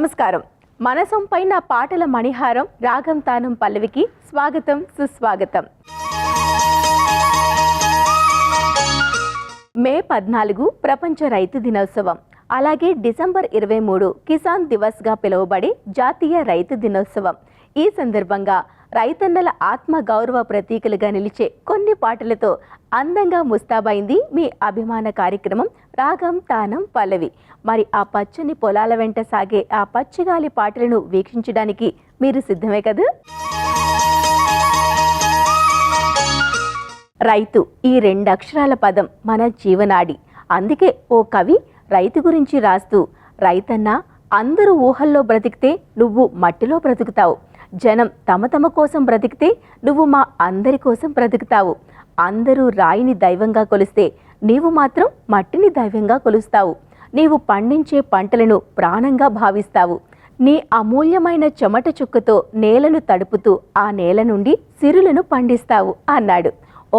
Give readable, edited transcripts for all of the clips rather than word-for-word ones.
నమస్కారం. మనసం పైన పాటల మణిహారం రాగం తానం పల్లవికి స్వాగతం సుస్వాగతం. మే 14 ప్రపంచ రైతు దినోత్సవం, అలాగే డిసెంబర్ 23 కిసాన్ దివస్గా పిలువబడే జాతీయ రైతు దినోత్సవం. ఈ సందర్భంగా రైతన్నల ఆత్మ గౌరవ ప్రతీకలుగా నిలిచే కొన్ని పాటలతో అందంగా ముస్తాబైంది మీ అభిమాన కార్యక్రమం రాగం తానం పల్లవి. మరి ఆ పచ్చని పొలాల వెంట సాగే ఆ పచ్చిగాలి పాటలను వీక్షించడానికి మీరు సిద్ధమే కదా? రైతు ఈ 2 అక్షరాల పదం మన జీవనాడి. అందుకే ఓ కవి రైతు గురించి రాస్తూ, రైతన్న అందరూ ఊహల్లో బ్రతికితే నువ్వు మట్టిలో బ్రతుకుతావు, జనం తమ కోసం బ్రతికితే నువ్వు మా అందరి కోసం బ్రతుకుతావు, అందరూ రాయిని దైవంగా కొలిస్తే నీవు మాత్రం మట్టిని దైవంగా కొలుస్తావు, నీవు పండించే పంటలను ప్రాణంగా భావిస్తావు, నీ అమూల్యమైన చెమట చుక్కతో నేలను తడుపుతూ ఆ నేల నుండి సిరులను పండిస్తావు అన్నాడు.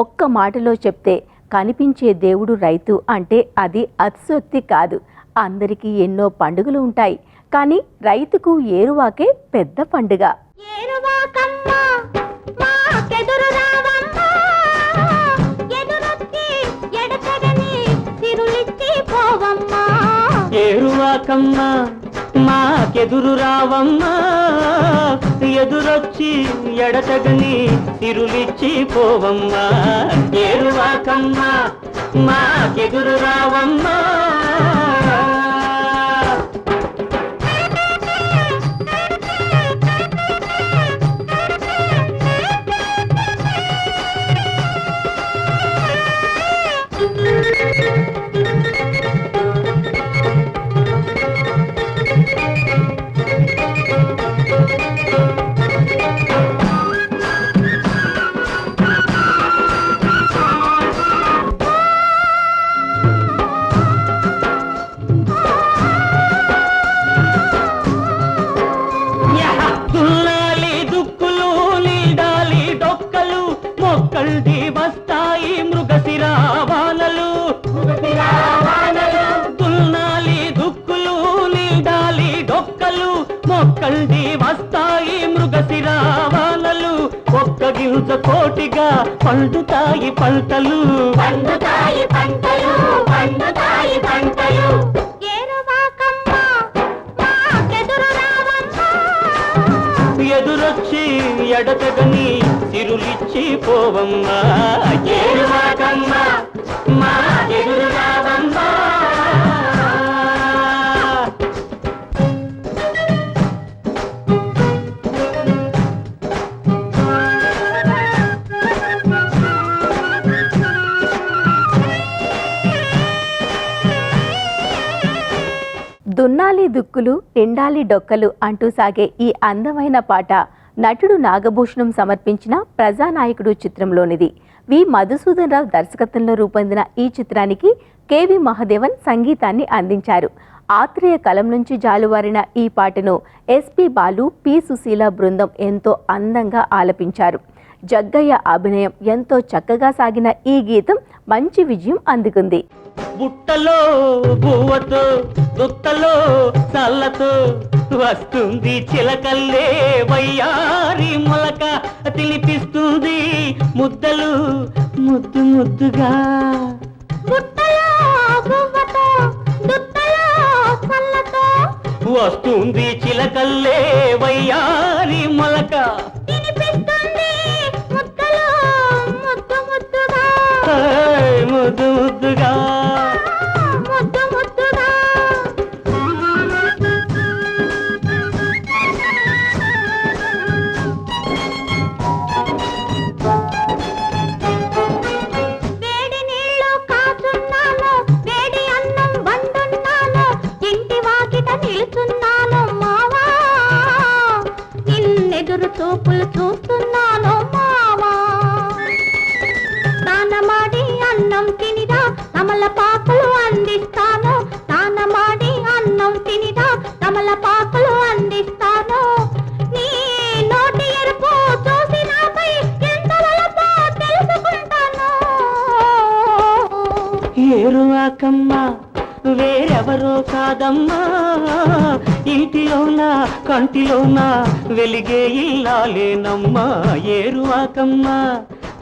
ఒక్క మాటలో చెప్తే కనిపించే దేవుడు రైతు అంటే అది అతిశయోక్తి కాదు. అందరికీ ఎన్నో పండుగలు ఉంటాయి, కానీ రైతుకు ఏరువాకే పెద్ద పండుగ. ఏరువాకమ్మా మాకెదురు రావమ్మా, ఎదురొచ్చి ఎడతగని తిరులిచ్చి పోవమ్మా. ఏరువాకమ్మా మాకెదురు రావమ్మా. మొక్కల్ది వస్తాయి మృగశిరావానలు, దున్నాలి దుక్కులు నీడాలి డొక్కలు, మొక్కల్ది వస్తాయి మృగశిరావానలు, ఒక్క గింజ కోటిగా పండుతాయి పంటలు, పండుతాయి పంటలు, పండుతాయి పంటలు. ఎదురొచ్చి ఎడతగని తిరులిచ్చి పోవమ్మా. ఏరువాకమ్మా మా ఎదురు రావమ్మా. దున్నాలి దుక్కులు నిండాలి డొక్కలు అంటూ సాగే ఈ అందమైన పాట నటుడు నాగభూషణం సమర్పించిన ప్రజానాయకుడు చిత్రంలోనిది. వి మధుసూదన్ రావు దర్శకత్వంలో రూపొందిన ఈ చిత్రానికి కెవి మహదేవన్ సంగీతాన్ని అందించారు. ఆత్రేయ కలం నుంచి జాలువారిన ఈ పాటను ఎస్పి బాలు, పి సుశీల బృందం ఎంతో అందంగా ఆలపించారు. జగ్గయ్య అభినయం ఎంతో చక్కగా సాగిన ఈ గీతం మంచి విజయం అందుకుంది. బుట్టలో బువ్వతో దుత్తలో చల్లతో వస్తుంది చిలకల్లే వయ్యారి మొలక, తినిపిస్తుంది ముద్దలు ముద్దు ముద్దుగా. వస్తుంది చిలకల్లే వయ్యారి మొలక, ముద్దు ముద్దుగా. చూపులు చూస్తున్నాను మావా, స్నానమాడి అన్నం తినిరా తమలపాకులు అందిస్తాను, స్నానమాడి అన్నం తినిరా తమలపాకులు అందిస్తాను, నీ నోటి ఎరుపు చూసి నాపై ఎంత వలపో తెలుసుకుంటాను. ఏరువాకమ్మా వేరెవరో కాదమ్మా, ఇంటిలోన కంటిలోన వెలిగే ఇల్లాలేనమ్మా ఏరువాకమ్మ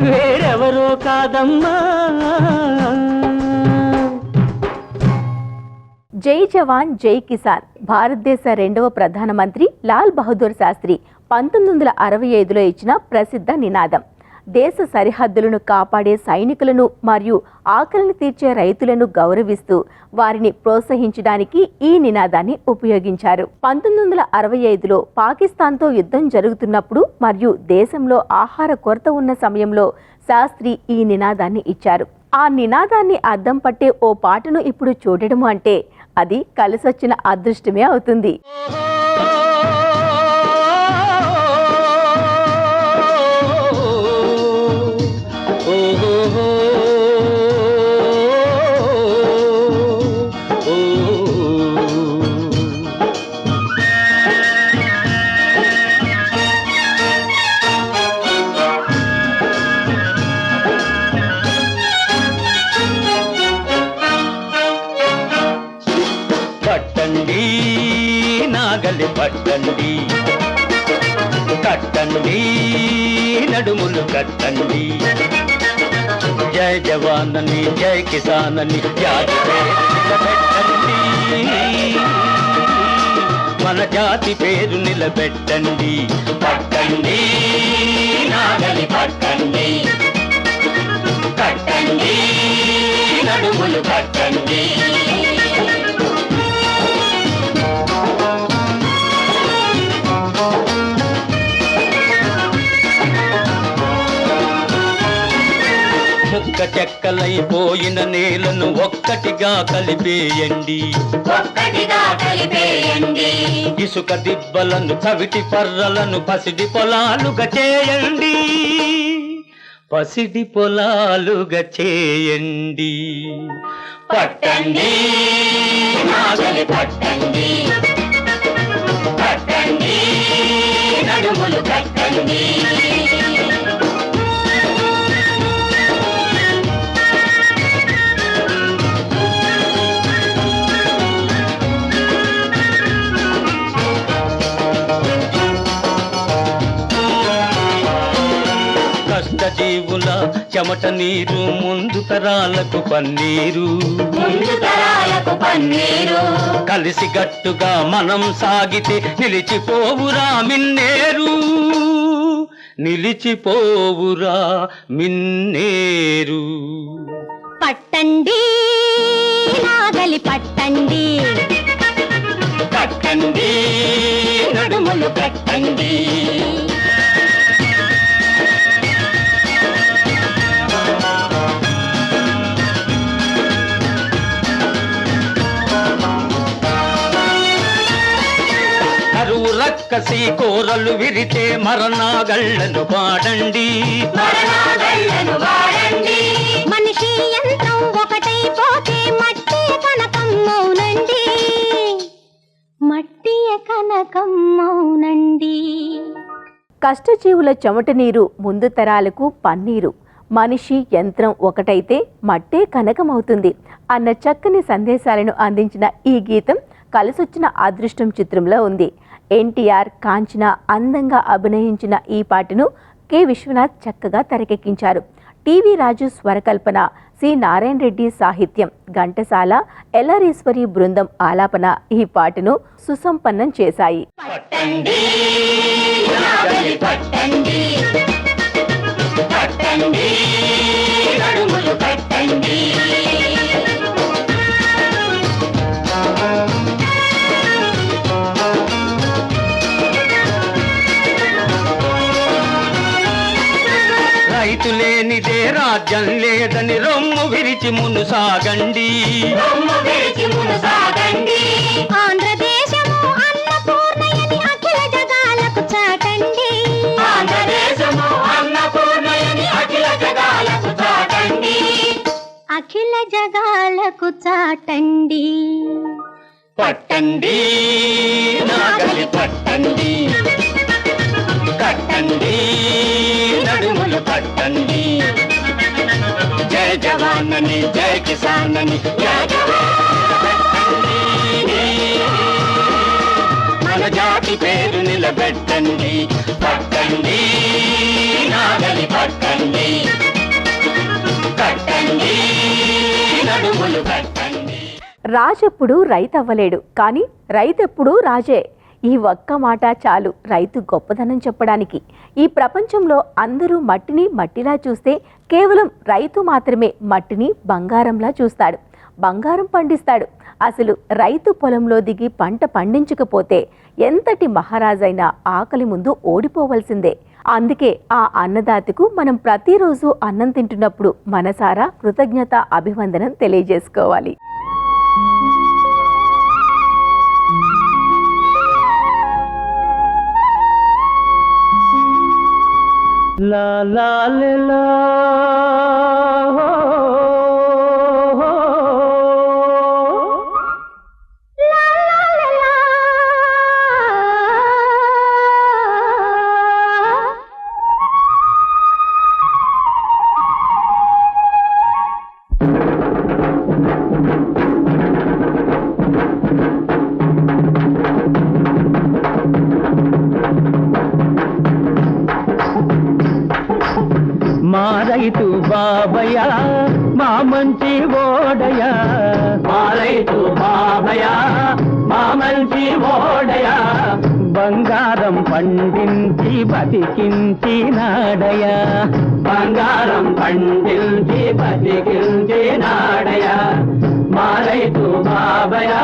వేరెవరో కాదమ్మా. జై జవాన్ జై కిసాన్ భారతదేశ రెండవ ప్రధానమంత్రి లాల్ బహదూర్ శాస్త్రి 1965లో ఇచ్చిన ప్రసిద్ధ నినాదం. దేశ సరిహద్దులను కాపాడే సైనికులను మరియు ఆకలిని తీర్చే రైతులను గౌరవిస్తూ వారిని ప్రోత్సహించడానికి ఈ నినాదాన్ని ఉపయోగించారు. 1965లో పాకిస్తాన్తో యుద్ధం జరుగుతున్నప్పుడు మరియు దేశంలో ఆహార కొరత ఉన్న సమయంలో శాస్త్రి ఈ నినాదాన్ని ఇచ్చారు. ఆ నినాదాన్ని అద్దం పట్టే ఓ పాటను ఇప్పుడు చూడడం అంటే అది కలిసొచ్చిన అదృష్టమే అవుతుంది. పట్టండి నాగలి పట్టండి, కట్టండి నడుములు కట్టండి, జై జవానని జై కిసానని నిలబెట్టండి, మన జాతి పేరు నిలబెట్టండి. పట్టండి నాగలి పట్టండి, కట్టండి నడుములు కట్టండి. ముక్క చెక్కలైపోయిన నేలను ఒక్కటిగా కలిపేయండి, ఇసుక దిబ్బలను చవిటి పర్రలను పసిడి పొలాలుగా చేయండి, పసిడి పొలాలుగా చేయండి. పట్టండి నాగలి పట్టండి, కట్టండి నడుములు కట్టండి. కష్టజీవుల చెమట నీరు ముందు తరాలకు పన్నీరు, కలిసి గట్టుగా మనం సాగితే నిలిచిపోవురా మిన్నేరు, నిలిచిపోవురా మిన్నేరు. పట్టండి నాగలి పట్టండి, కట్టండి నడుములు కట్టండి. కరువు రక్కసి కోరలు విరితే మరణాగళ్ళను పాడండి, మనిషి యంత్రం ఒకటైపోతే మట్టి కనకం మౌనండి, మట్టి కనకం మౌనండి. కష్టజీవుల చెమట నీరు ముందు తరాలకు పన్నీరు, మనిషి యంత్రం ఒకటైతే మట్టే కనకమవుతుంది అన్న చక్కని సందేశాలను అందించిన ఈ గీతం కలిసొచ్చిన అదృష్టం చిత్రంలో ఉంది. ఎన్టీఆర్, కాంచన అందంగా అభినయించిన ఈ పాటను కె విశ్వనాథ్ చక్కగా తెరకెక్కించారు. టీవీ రాజు స్వరకల్పన, సి నారాయణ రెడ్డి సాహిత్యం, ఘంటసాల, ఎల్లారీశ్వరి బృందం ఆలాపన ఈ పాటను సుసంపన్నం చేశాయి. పట్టండి నాగలి పట్టండి, కట్టండి నడుములు కట్టండి. రైతు లేనిదే రాజ్యం లేదని రొమ్ము విరిచి మునుసాగండి, ఆంధ్రదేశము అన్నపూర్ణయని అఖిల జగాలకు చాటండి, అఖిల జగాలకు చాటండి. పట్టండి నాగలి పట్టండి, కట్టండి నడుములు కట్టండి, జై జవానని జై కిసానని జాతి పేరు నిలబెట్టండి. పట్టండి నాగలి పట్టండి, కట్టండి నడుములు కట్టండి. రాజెప్పుడు రైతవ్వలేడు, కానీ రైతెప్పుడు రాజే. ఈ ఒక్క మాట చాలు రైతు గొప్పదనం చెప్పడానికి. ఈ ప్రపంచంలో అందరూ మట్టిని మట్టిలా చూస్తే కేవలం రైతు మాత్రమే మట్టిని బంగారంలా చూస్తాడు, బంగారం పండిస్తాడు. అసలు రైతు పొలంలో దిగి పంట పండించకపోతే ఎంతటి మహారాజైనా ఆకలి ముందు ఓడిపోవలసిందే. అందుకే ఆ అన్నదాతకు మనం ప్రతిరోజు అన్నం తింటున్నప్పుడు మనసారా కృతజ్ఞత అభివందనం తెలియజేసుకోవాలి. లా లా లే లా మా రైతు బాబయ్య మా మంచి ఓడయ, మా రైతు బాబయ్య మా మంచి ఓడయ, బంగారం పండించి బతికించి నాడయ, బంగారం పండించి బతికించి నాడయ, మా రైతు బాబయ్య.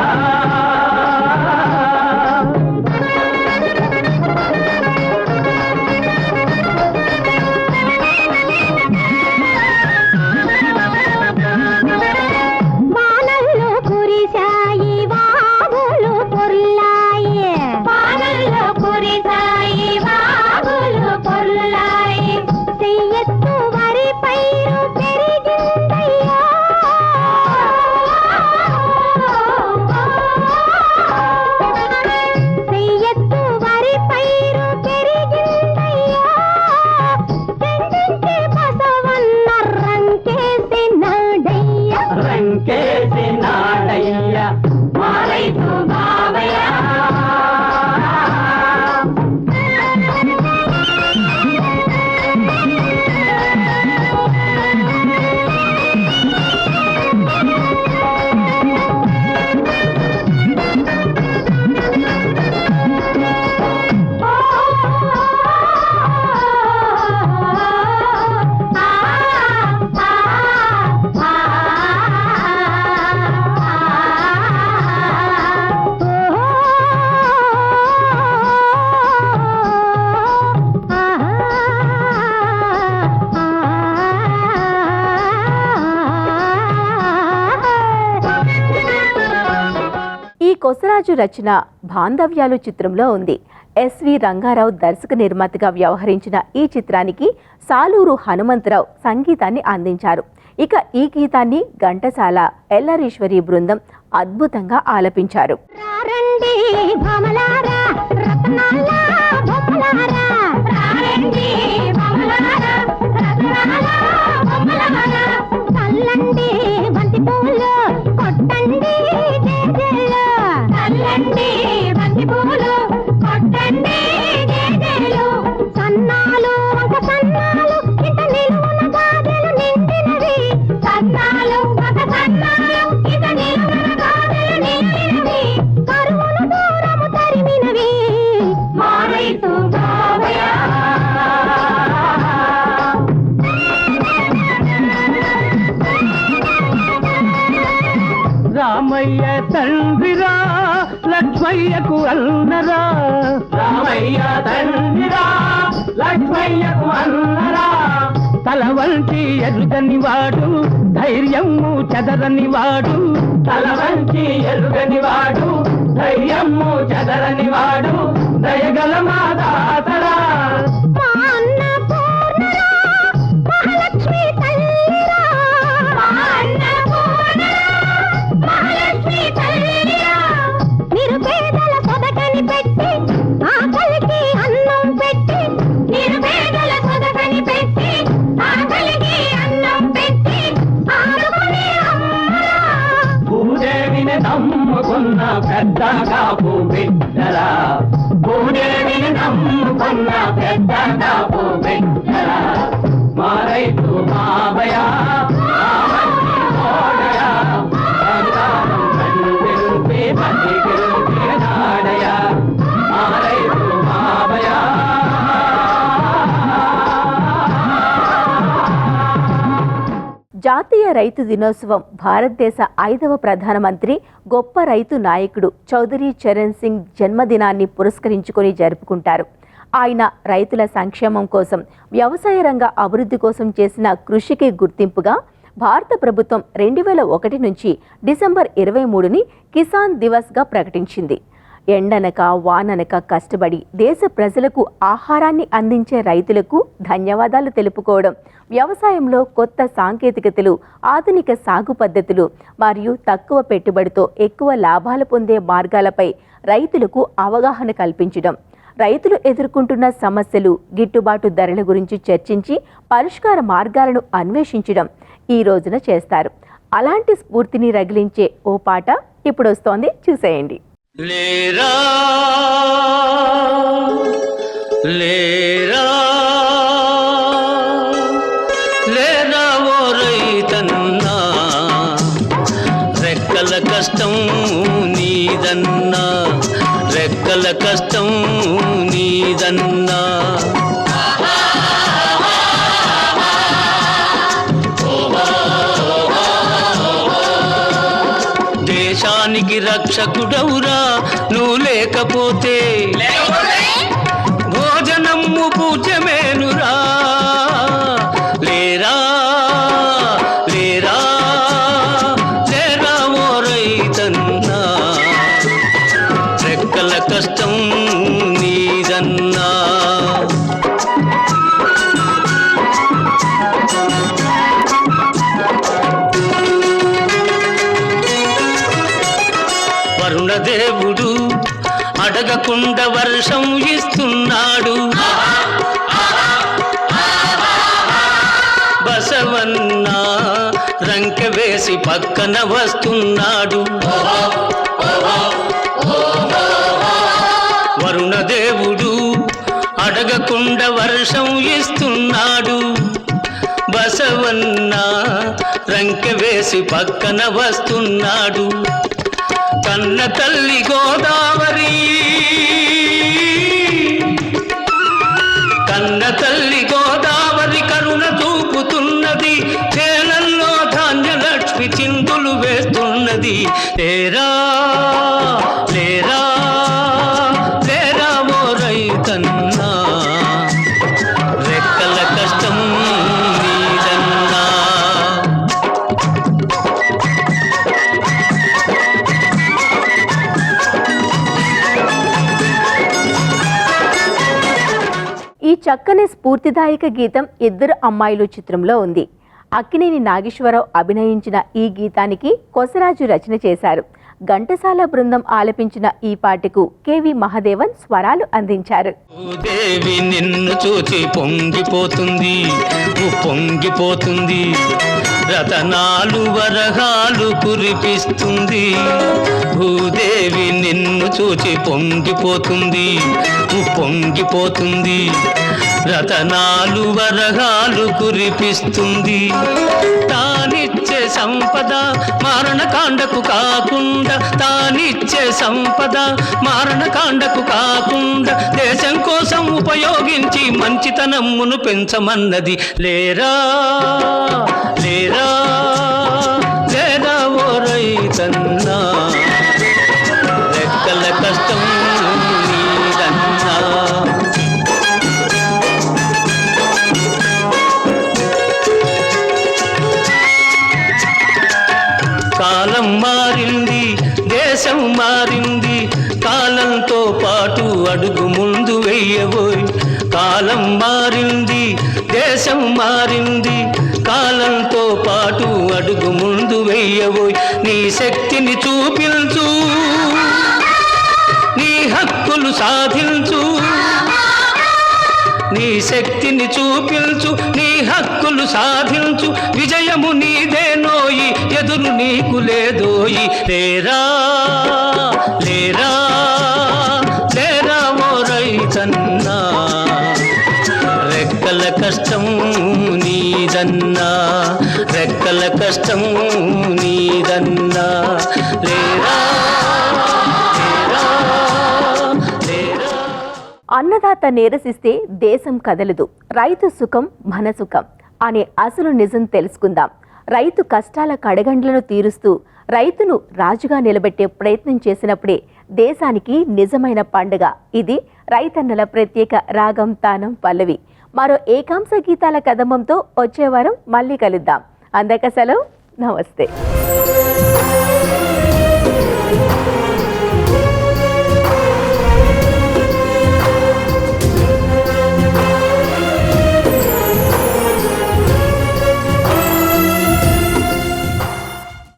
కొసరాజు రచన బాంధవ్యాలు చిత్రంలో ఉంది. ఎస్వి రంగారావు దర్శక నిర్మాతగా వ్యవహరించిన ఈ చిత్రానికి సాలూరు హనుమంతరావు సంగీతాన్ని అందించారు. ఇక ఈ గీతాన్ని ఘంటసాల, ఎల్లారీశ్వరి బృందం అద్భుతంగా ఆలపించారు. రామయ్య తండ్రిరా లక్ష్మయ్యకు అన్నరా, రామయ్య తండ్రిరా లక్ష్మయ్యకు అన్నరా, తల వంచి ఎరుగని వాడు ధైర్యము చెదరని వాడు, తల వంచి ఎరుగని వాడు ధైర్యము చెదరని వాడు, దయగల మాదాతరా నమ్ముకున్న పెద్ద కాపు బిడ్డరా, నమ్ముకున్న పెద్ద కాపు బిడ్డల మా రైతు మామయ్య జాతీయ రైతు దినోత్సవం భారతదేశ 5వ ప్రధానమంత్రి గొప్ప రైతు నాయకుడు చౌదరి చరణ్ సింగ్ జన్మదినాన్ని పురస్కరించుకొని జరుపుకుంటారు. ఆయన రైతుల సంక్షేమం కోసం, వ్యవసాయ రంగ అభివృద్ధి కోసం చేసిన కృషికి గుర్తింపుగా భారత ప్రభుత్వం 2001 నుంచి డిసెంబర్ 23ని కిసాన్ దివస్గా ప్రకటించింది. ఎండనక వాననక కష్టపడి దేశ ప్రజలకు ఆహారాన్ని అందించే రైతులకు ధన్యవాదాలు తెలుపుకోవడం, వ్యవసాయంలో కొత్త సాంకేతికతలు, ఆధునిక సాగు పద్ధతులు మరియు తక్కువ పెట్టుబడితో ఎక్కువ లాభాలు పొందే మార్గాలపై రైతులకు అవగాహన కల్పించడం, రైతులు ఎదుర్కొంటున్న సమస్యలు, గిట్టుబాటు ధరల గురించి చర్చించి పరిష్కార మార్గాలను అన్వేషించడం ఈ రోజున చేస్తారు. అలాంటి స్ఫూర్తిని రగిలించే ఓ పాట ఇప్పుడు వస్తోంది, చూసేయండి. లేరా లేరా లేరా ఓ రైతన్నా, రెక్కల కష్టం నీదన్నా, రెక్కల కష్టం నీదన్నా. దేశానికి రక్షకుడవురా నువ్వు లేకపోతే, భోజనము పూజమేనురా. లేరా లేరా లేరా ఓ రైతన్నా, రెక్కల కష్టం నీదన్నా. వరుణదేవుడు అడగకుండా వర్షం ఇస్తున్నాడు, బసవన్న రంకె వేసి పక్కన వస్తున్నాడు. వరుణదేవుడు అడగకుండా వర్షం ఇస్తున్నాడు, బసవన్న రంకె వేసి పక్కన వస్తున్నాడు. కన్న తల్లి గోదావరి, కన్న తల్లి గోదావరి కరుణ చూపుతున్నది, చేలల్లో ధాన్యలక్ష్మి చిందులు వేస్తున్నది. లేరా లేరా లేరా ఓ రైతన్నా, రెక్కల కష్టం నీదన్నా. ఈ చక్కని స్ఫూర్తిదాయక గీతం ఇద్దరు అమ్మాయిలు చిత్రంలో ఉంది. అక్కినేని నాగేశ్వరరావు అభినయించిన ఈ గీతానికి కొసరాజు రచన చేశారు. ఘంటసాల బృందం ఆలపించిన ఈ పాటకు కెవి మహదేవన్ స్వరాలు అందించారు. భూదేవి నిన్ను చూచి పొంగిపోతుంది, పొంగిపోతుంది, రతనాలు వరహాలు కురిపిస్తుంది. భూదేవి నిన్ను చూచి పొంగిపోతుంది, పొంగిపోతుంది, రతనాలు వరహాలు కురిపిస్తుంది. తానిచ్చే సంపద మారణకాండకు కాకుండా, తానిచ్చే సంపద మారణకాండకు కాకుండా, దేశం కోసం ఉపయోగించి మంచితనమును పెంచమన్నది. లేరా లేరా లేరా ఓ రైతన్నా, రెక్కల కష్టం నీదన్నా. కాలం మారింది, దేశం మారింది, కాలంతో పాటు అడుగు ముందు వెయ్యబోయ్. కాలం మారింది, దేశం మారింది, కాలంతో పాటు అడుగు ముందు వెయ్యబోయ్. నీ శక్తిని చూపించు, నీ హక్కులు సాధించు, నీ శక్తిని చూపించు, నీ హక్కులు సాధించు. విజయము నీదేనోయి, ఎదురు నీకు లేదోయి. లేరా లేరా లేరా ఓ రైతన్నా, రెక్కల కష్టం నీదన్నా, రెక్కల కష్టం నీదన్నా. లేరా లేరా లేరా. అన్నదాత నీరసిస్తే దేశం కదలదు, రైతు సుఖం మన సుఖం అనే అసలు నిజం తెలుసుకుందాం. రైతు కష్టాల కడగండ్లను తీరుస్తూ రైతును రాజుగా నిలబెట్టే ప్రయత్నం చేసినప్పుడే దేశానికి నిజమైన పండుగ. ఇది రైతన్నల ప్రత్యేక రాగం తానం పల్లవి. మరో ఏకాంశ గీతాల కదంబంతో వచ్చే వారం మళ్ళీ కలుద్దాం. అందక సెలవు, నమస్తే.